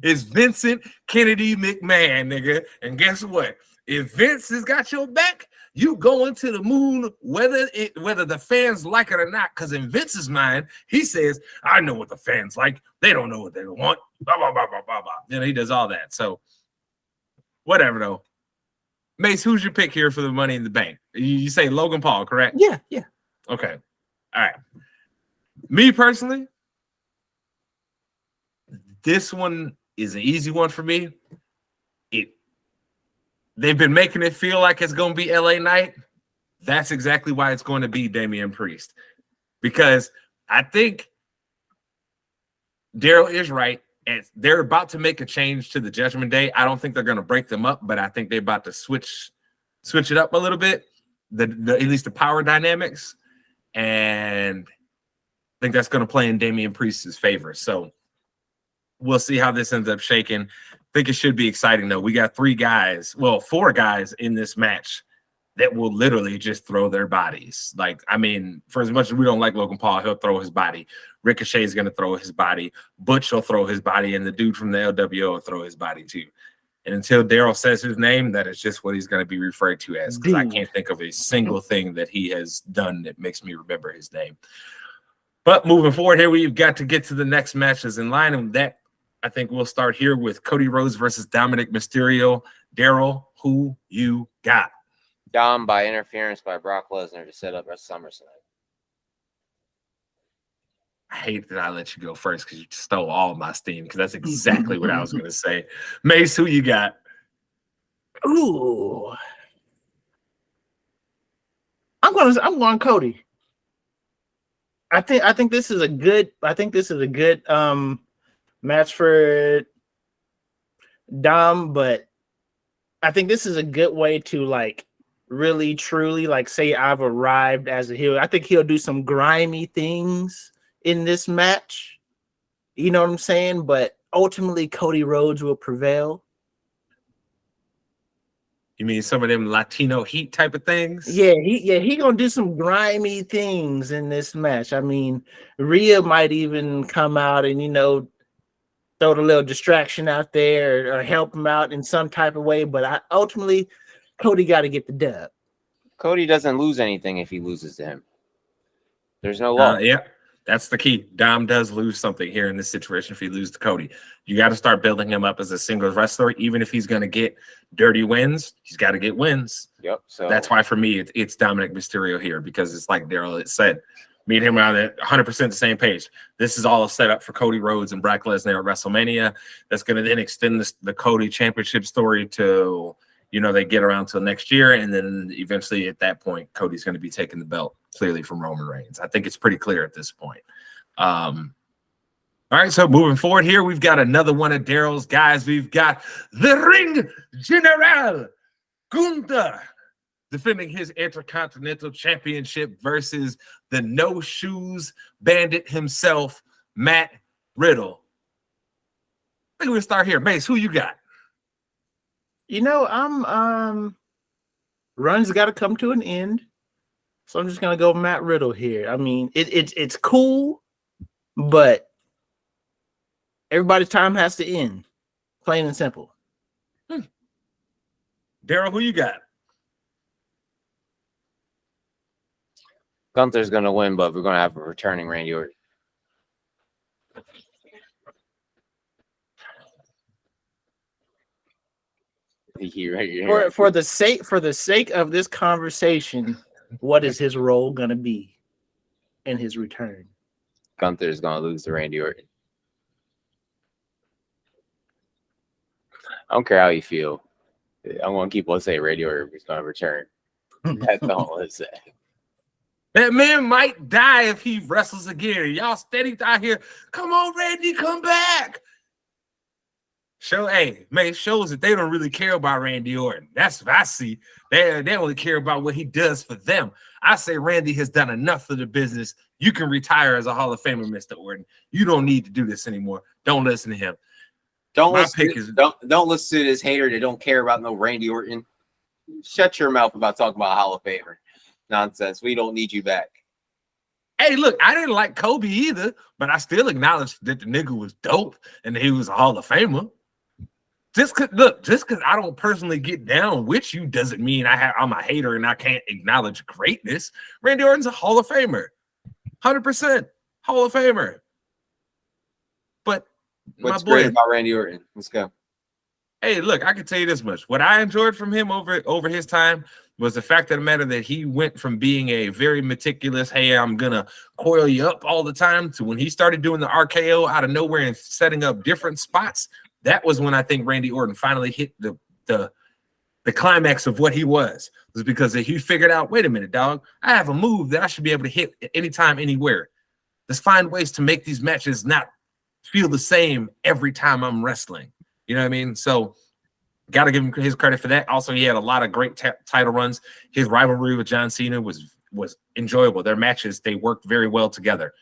It's Vincent Kennedy McMahon, nigga. And guess what? If Vince has got your back, you going to the moon, whether the fans like it or not. Because in Vince's mind, he says, I know what the fans like. They don't know what they want. Blah, blah, blah, blah, blah, blah. You know, he does all that. So, whatever, though. Mace, who's your pick here for the Money in the Bank? You say Logan Paul, correct? Yeah. Okay. All right. Me personally, this one is an easy one for me. They've been making it feel like it's going to be LA Knight. That's exactly why it's going to be Damian Priest. Because I think Daryl is right. And they're about to make a change to the Judgment Day. I don't think they're going to break them up, but I think they're about to switch it up a little bit, at least the power dynamics. And I think that's going to play in Damian Priest's favor. So we'll see how this ends up shaking. I think it should be exciting, though. We got 4 guys in this match that will literally just throw their bodies. Like, I mean, for as much as we don't like Logan Paul, he'll throw his body. Ricochet is going to throw his body. Butch will throw his body, and the dude from the LWO will throw his body, too. And until Daryl says his name, that is just what he's going to be referred to as, because I can't think of a single thing that he has done that makes me remember his name. But moving forward here, we've got to get to the next matches in line, and that I think we'll start here with Cody Rhodes versus Dominic Mysterio. Daryl, who you got? Dom by interference by Brock Lesnar to set up a SummerSlam. I hate that I let you go first because you stole all my steam, because that's exactly what I was going to say. Mace, who you got? Ooh. I'm going Cody. I think this is a good match for Dom, but I think this is a good way to like really truly like say I've arrived as a heel. I think he'll do some grimy things in this match. You know what I'm saying? But ultimately Cody Rhodes will prevail. You mean some of them Latino heat type of things? Yeah, he gonna do some grimy things in this match. I mean, Rhea might even come out and throw the little distraction out there or help him out in some type of way. But ultimately, Cody got to get the dub. Cody doesn't lose anything if he loses to him. There's no law. Yeah, that's the key. Dom does lose something here in this situation if he loses to Cody. You got to start building him up as a singles wrestler. Even if he's going to get dirty wins, he's got to get wins. Yep. So that's why for me, it's Dominic Mysterio here, because it's like Daryl said, me and him are on 100% the same page. This is all a setup for Cody Rhodes and Brock Lesnar at WrestleMania. That's going to then extend the Cody championship story to, they get around till next year. And then eventually at that point, Cody's going to be taking the belt clearly from Roman Reigns. I think it's pretty clear at this point. All right, so moving forward here, we've got another one of Daryl's guys. We've got the Ring General Gunther defending his Intercontinental Championship versus the No Shoes Bandit himself, Matt Riddle. I think we'll start here. Mace, who you got? Run's got to come to an end, so I'm just gonna go Matt Riddle here. I mean, it's cool, but everybody's time has to end, plain and simple. Daryl, who you got? Gunther's going to win, but we're going to have a returning Randy Orton. For the sake of this conversation, what is his role going to be in his return? Gunther's going to lose to Randy Orton. I don't care how you feel. I'm going to keep on saying Randy Orton is going to return. That's all I'm saying. That man might die if he wrestles again. Y'all steady out here. Come on, Randy, come back. Shows that they don't really care about Randy Orton. That's what I see. They only care about what he does for them. I say Randy has done enough for the business. You can retire as a Hall of Famer, Mr. Orton. You don't need to do this anymore. Don't listen to him. Don't listen to this hater that don't care about no Randy Orton. Shut your mouth about talking about Hall of Famer. Nonsense. We don't need you back. Hey, look, I didn't like Kobe either, but I still acknowledged that the nigga was dope and that he was a Hall of Famer. Just because I don't personally get down with you doesn't mean I'm a hater and I can't acknowledge greatness. Randy Orton's a Hall of Famer. 100% Hall of Famer. But what's great about Randy Orton? Let's go. Hey, look, I can tell you this much. What I enjoyed from him over his time was the fact of the matter that he went from being a very meticulous, hey, I'm going to coil you up all the time, to when he started doing the RKO out of nowhere and setting up different spots. That was when I think Randy Orton finally hit the climax of what he was because he figured out, wait a minute, dog, I have a move that I should be able to hit anytime, anywhere. Let's find ways to make these matches not feel the same every time I'm wrestling. You know what I mean? So got to give him his credit for that. Also, he had a lot of great title runs. His rivalry with John Cena was enjoyable. Their matches, they worked very well together.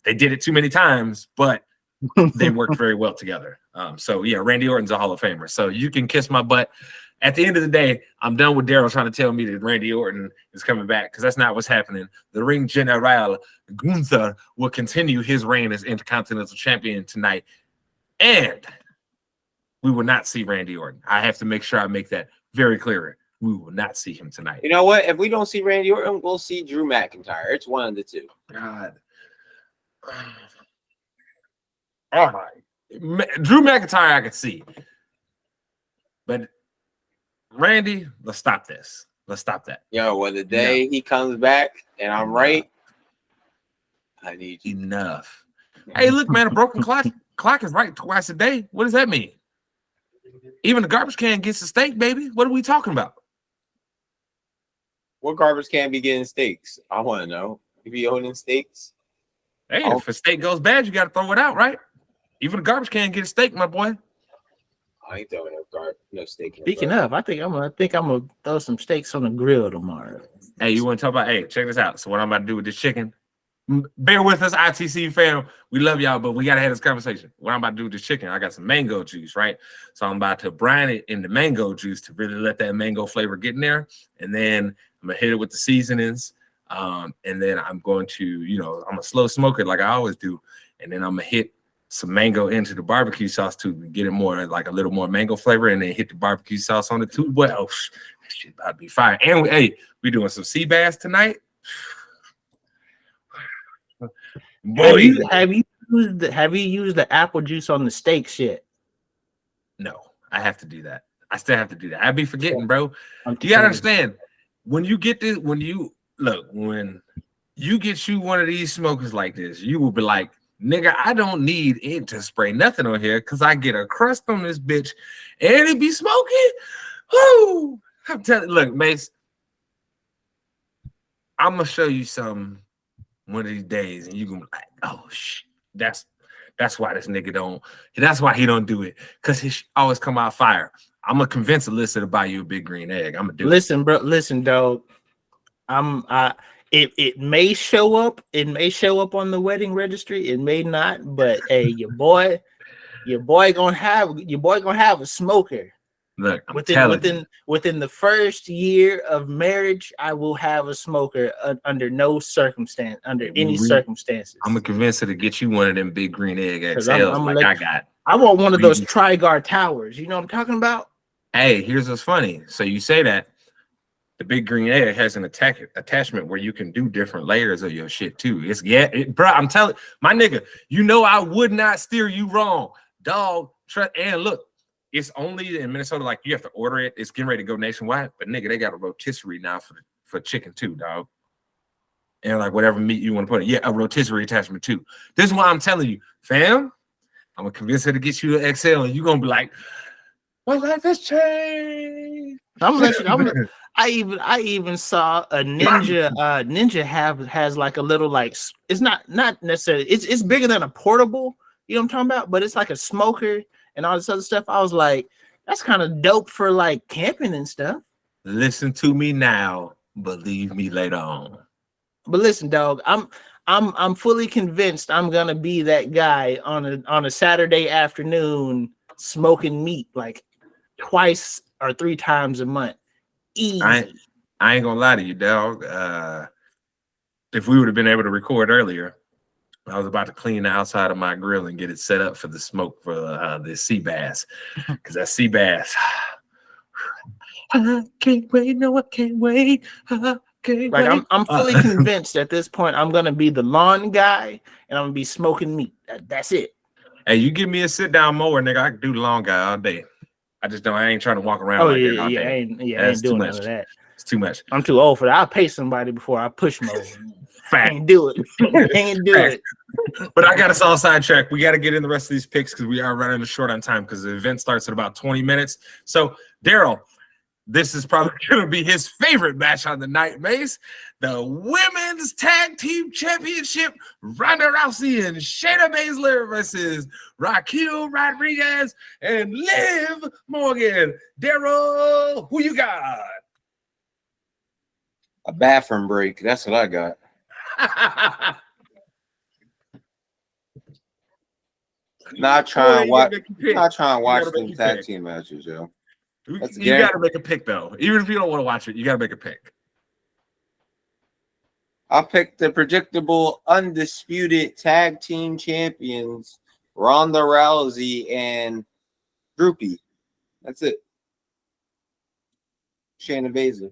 They did it too many times, but they worked very well together. So, yeah, Randy Orton's a Hall of Famer. So you can kiss my butt. At the end of the day, I'm done with Daryl trying to tell me that Randy Orton is coming back, because that's not what's happening. The Ring General Gunther will continue his reign as Intercontinental Champion tonight. And we will not see Randy Orton. I have to make sure I make that very clear. We will not see him tonight. You know what? If we don't see Randy Orton, we'll see Drew McIntyre. It's one of the two. God. All right. Drew McIntyre I could see. But Randy, let's stop this. Let's stop that. Yo, when the day he comes back and I'm right, I need you. Enough. Hey, look, man, a broken clock is right twice a day. What does that mean? Even the garbage can gets a steak, baby. What are we talking about? What garbage can be getting steaks? I want to know. You be owning steaks? Hey, if a steak goes bad, you got to throw it out, right? Even a garbage can get a steak, my boy. I ain't throwing no steak. Speaking of, I think I'm gonna throw some steaks on the grill tomorrow. Hey, you want to talk about? Hey, check this out. So what I'm about to do with this chicken? Bear with us, ITC fam. We love y'all, but we gotta have this conversation. What I'm about to do with this chicken? I got some mango juice, right? So I'm about to brine it in the mango juice to really let that mango flavor get in there, and then I'm gonna hit it with the seasonings. And then I'm going to, I'm gonna slow smoke it like I always do, and then I'm gonna hit some mango into the barbecue sauce to get it more like a little more mango flavor, and then hit the barbecue sauce on it too. Well, that shit about to be fire. And we doing some sea bass tonight. Boy, Have you used the apple juice on the steaks yet? No, I have to do that. I still have to do that. I'd be forgetting, bro. You gotta understand when you get this. When you get you one of these smokers like this, you will be like, nigga, I don't need it to spray nothing on here because I get a crust on this bitch and it be smoking. Whoo! I'm telling you, look, Mace, I'm gonna show you some one of these days, and you're gonna be like, oh shit, that's why this nigga don't, that's why he don't do it, because he always come out fire. I'm gonna convince Alyssa to buy you a big green egg. I'm gonna do it. Listen, dog. It may show up. It may show up on the wedding registry. It may not. But hey, your boy gonna have a smoker. Look, within the first year of marriage, I will have a smoker under no circumstance, under any circumstances. I'm gonna convince her to get you one of them big green egg XLs like I got. I want one of those Trigar towers. You know what I'm talking about? Hey, here's what's funny. So you say that the big green egg has an attachment where you can do different layers of your shit too. Bro, I'm telling my nigga, I would not steer you wrong, dog. And look, it's only in Minnesota. Like, you have to order it. It's getting ready to go nationwide. But nigga, they got a rotisserie now for chicken too, dog. And like whatever meat you want to put in, a rotisserie attachment too. This is why I'm telling you, fam. I'm gonna convince her to get you an XL, and you're gonna be like, my life has changed. I even saw a Ninja. Ninja has like a little, like, it's not necessarily, it's bigger than a portable. You know what I'm talking about? But it's like a smoker and all this other stuff. I was like, that's kind of dope for like camping and stuff. Listen to me now, believe me later on. But listen, dog, I'm fully convinced I'm gonna be that guy on a Saturday afternoon smoking meat like twice or 3 times a month. Easy. I ain't gonna lie to you, dog. If we would have been able to record earlier, I was about to clean the outside of my grill and get it set up for the smoke for the sea bass, because that sea bass. I can't wait. No, I can't wait. Like, I'm fully convinced at this point I'm gonna be the lawn guy and I'm gonna be smoking meat. That's it. Hey, you give me a sit down mower, nigga, I can do the lawn guy all day. I ain't trying to walk around like that all day. I ain't doing none of that. It's too much. I'm too old for that. I'll pay somebody before I push mow. I ain't do it. it. But I got us all sidetracked. We got to get in the rest of these picks because we are running short on time because the event starts in about 20 minutes. So, Daryl, this is probably going to be his favorite match on the night, Mace. The Women's Tag Team Championship, Ronda Rousey and Shayna Baszler versus Raquel Rodriguez and Liv Morgan. Daryl, who you got? A bathroom break. That's what I got. Not trying to watch some tag team matches, yo. You got to make a pick, though. Even if you don't want to watch it, you got to make a pick. I picked the predictable, undisputed tag team champions, Ronda Rousey and Droopy. That's it. Shayna Baszler.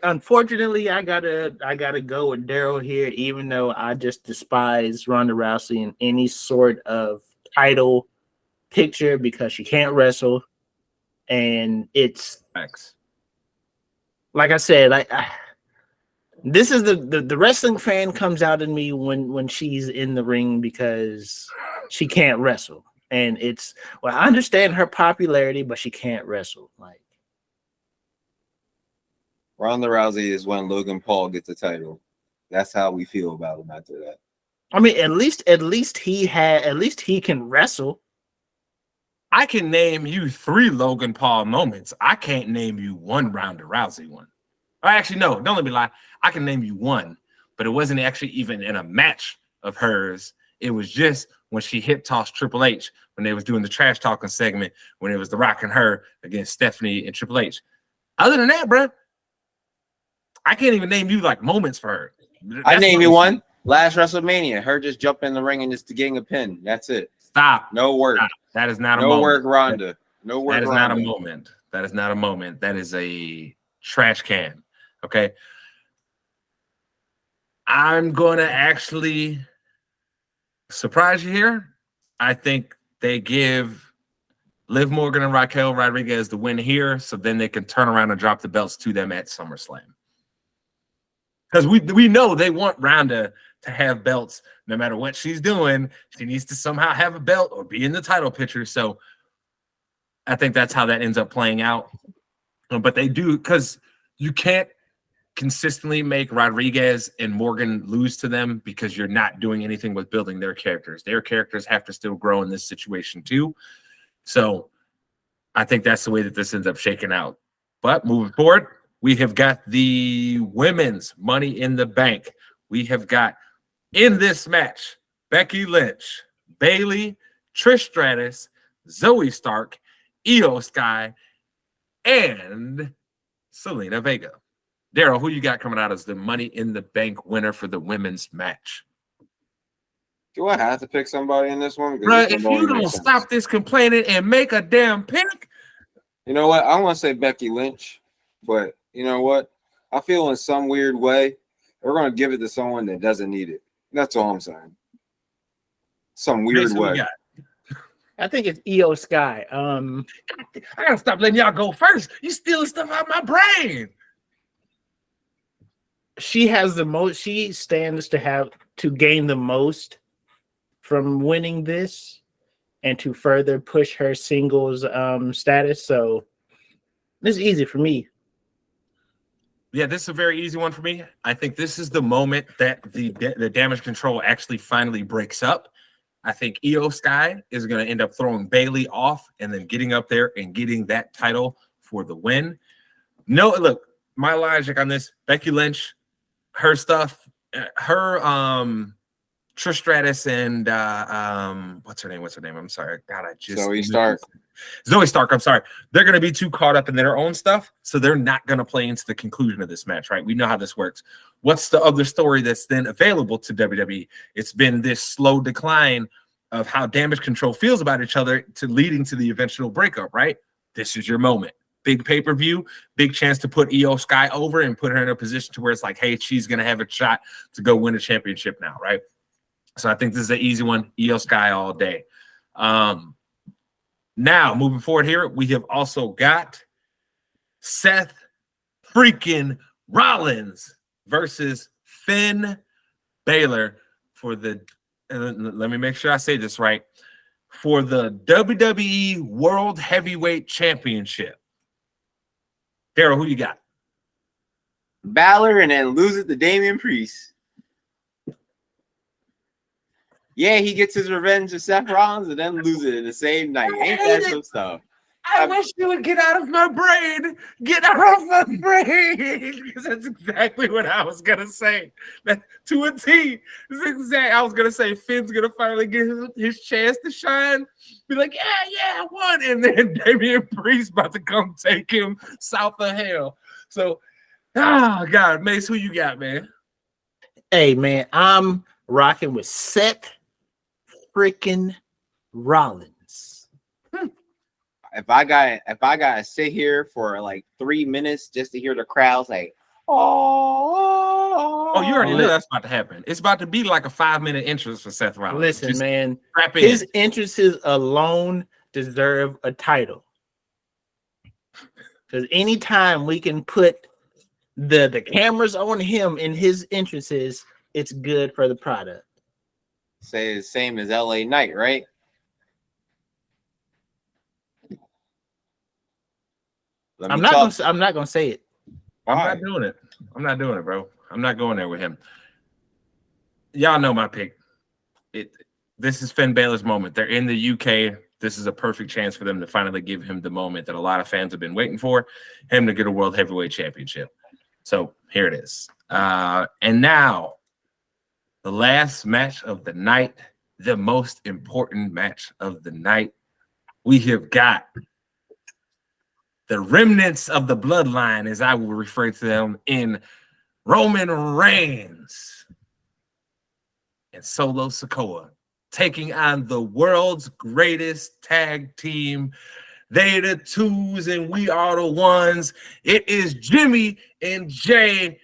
Unfortunately, I gotta go with Daryl here, even though I just despise Ronda Rousey in any sort of title picture because she can't wrestle, and it's Facts. like I said, this is the wrestling fan comes out in me when she's in the ring because she can't wrestle, and it's I understand her popularity, but she can't wrestle. Like Ronda Rousey is when Logan Paul gets the title. That's how we feel about him after that. I mean, at least he can wrestle. I can name you 3 Logan Paul moments. I can't name you one Ronda Rousey one. Or actually, no, don't let me lie. I can name you one, but it wasn't actually even in a match of hers. It was just when she hip tossed Triple H when they was doing the trash talking segment when it was The Rock and her against Stephanie and Triple H. Other than that, bro, I can't even name you like moments for her. I name you one. Last WrestleMania, her just jumping in the ring and just getting a pin. That's it. Stop. No work. Stop. That is not a no moment. No work, Ronda. No work, That is Ronda. not a moment. That is not a moment. That is a trash can. Okay. I'm going to actually surprise you here. I think they give Liv Morgan and Raquel Rodriguez the win here, so then they can turn around and drop the belts to them at SummerSlam. Because we know they want Ronda to have belts no matter what she's doing. She needs to somehow have a belt or be in the title picture. So I think that's how that ends up playing out. But they do, because you can't consistently make Rodriguez and Morgan lose to them because you're not doing anything with building their characters. Their characters have to still grow in this situation too. So I think that's the way that this ends up shaking out. But moving forward, we have got the women's Money in the Bank. We have got in this match Becky Lynch, Bayley, Trish Stratus, Zoe Stark, Io Sky, and Selena Vega. Daryl, who you got coming out as the Money in the Bank winner for the women's match? Do I have to pick somebody in this one? Bro, if you don't stop this complaining and make a damn pick. You know what? I want to say Becky Lynch, but you know what? I feel in some weird way we're going to give it to someone that doesn't need it. That's all I'm saying. Some weird way. I think it's Io Sky. I gotta stop letting y'all go first. You stealing stuff out of my brain. She has the most. She stands to gain the most from winning this, and to further push her singles status. So this is easy for me. Yeah, this is a very easy one for me. I think this is the moment that the damage control actually finally breaks up. I think Io Sky is going to end up throwing Bayley off and then getting up there and getting that title for the win. No, look, my logic on this, Becky Lynch, her stuff, her Trish Stratus and what's her name? I'm sorry. God, I just Zoe Stark, I'm sorry. They're going to be too caught up in their own stuff, so they're not going to play into the conclusion of this match, right? We know how this works. What's the other story that's then available to WWE? It's been this slow decline of how Damage Control feels about each other to leading to the eventual breakup, right? This is your moment. Big pay-per-view, big chance to put Io Sky over and put her in a position to where it's like, hey, she's going to have a shot to go win a championship now, right? So I think this is an easy one. Io Sky all day. Now, moving forward here, we have also got Seth freaking Rollins versus Finn Balor for the, let me make sure I say this right, for the WWE World Heavyweight Championship. Daryl, who you got? Balor and then lose it to Damian Priest. Yeah, he gets his revenge of Seth Rollins and then lose it in the same night. Ain't that some stuff? I wish you would get out of my brain. Get out of my brain. Because that's exactly what I was going to say. That, to a T. I was going to say Finn's going to finally get his chance to shine. Be like, yeah, I won. And then Damian Priest about to come take him south of hell. So, God, Mace, who you got, man? Hey, man, I'm rocking with Seth freaking Rollins. If I gotta sit here for like 3 minutes just to hear the crowds like, oh, you already know that's about to happen. It's about to be like a 5-minute entrance for Seth Rollins. Listen, man, his entrances alone deserve a title. Because anytime we can put the cameras on him in his entrances, it's good for the product. Say the same as LA Knight, right? I'm not gonna say it. I'm not doing it. I'm not doing it, bro. I'm not going there with him. Y'all know my pick. This is Finn Balor's moment. They're in the UK. This is a perfect chance for them to finally give him the moment that a lot of fans have been waiting for, him to get a World Heavyweight Championship. So here it is. And now, the last match of the night, the most important match of the night. We have got the remnants of the bloodline, as I will refer to them, in Roman Reigns and Solo Sikoa, taking on the world's greatest tag team. They the twos and we are the ones. It is Jimmy and Jay,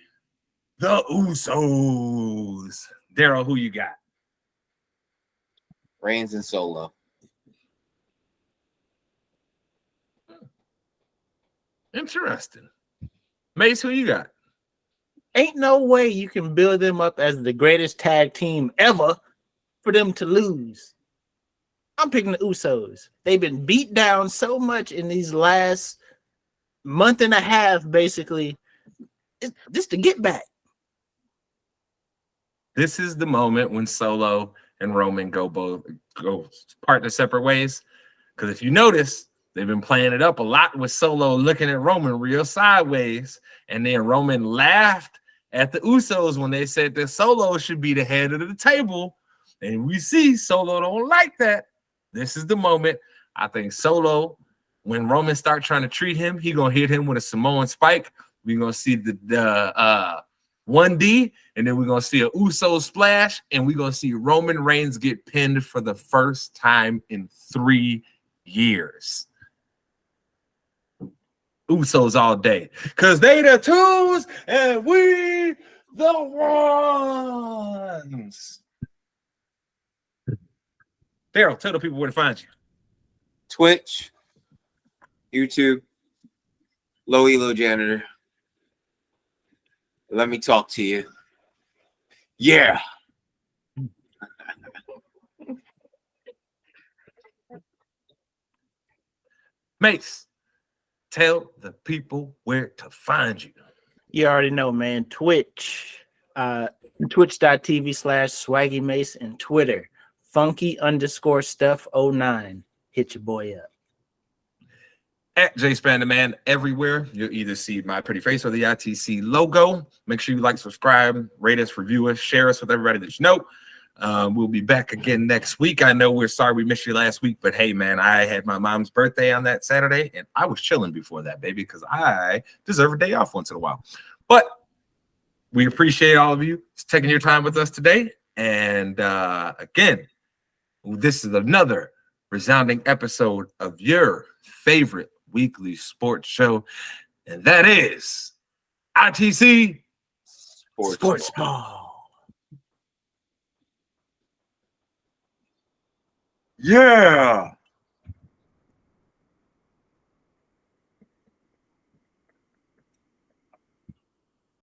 the Usos. Daryl, who you got? Reigns and Solo. Interesting. Mace, who you got? Ain't no way you can build them up as the greatest tag team ever for them to lose. I'm picking the Usos. They've been beat down so much in these last month and a half, basically. It's just to get back. This is the moment when Solo and Roman go part their separate ways. Because if you notice, they've been playing it up a lot with Solo looking at Roman real sideways. And then Roman laughed at the Usos when they said that Solo should be the head of the table. And we see Solo don't like that. This is the moment. I think Solo, when Roman start trying to treat him, he going to hit him with a Samoan spike. We're going to see the 1D, and then we're going to see a Uso splash, and we're going to see Roman Reigns get pinned for the first time in 3 years. Usos all day. Because they the twos, and we the ones. Daryl, tell the people where to find you. Twitch, YouTube, Low Elo Janitor. Let me talk to you. Yeah. Mace, tell the people where to find you. You already know, man. Twitch, twitch.tv/Swaggy Mace, and Twitter, funky_stuff09. Hit your boy up. At JSpan the Man everywhere. You'll either see my pretty face or the ITC logo. Make sure you like, subscribe, rate us, review us, share us with everybody that you know. We'll be back again next week. I know we're sorry we missed you last week, but hey, man, I had my mom's birthday on that Saturday, and I was chilling before that, baby, because I deserve a day off once in a while. But we appreciate all of you taking your time with us today. And again, this is another resounding episode of your favorite weekly sports show, and that is ITC Sportsball. Yeah.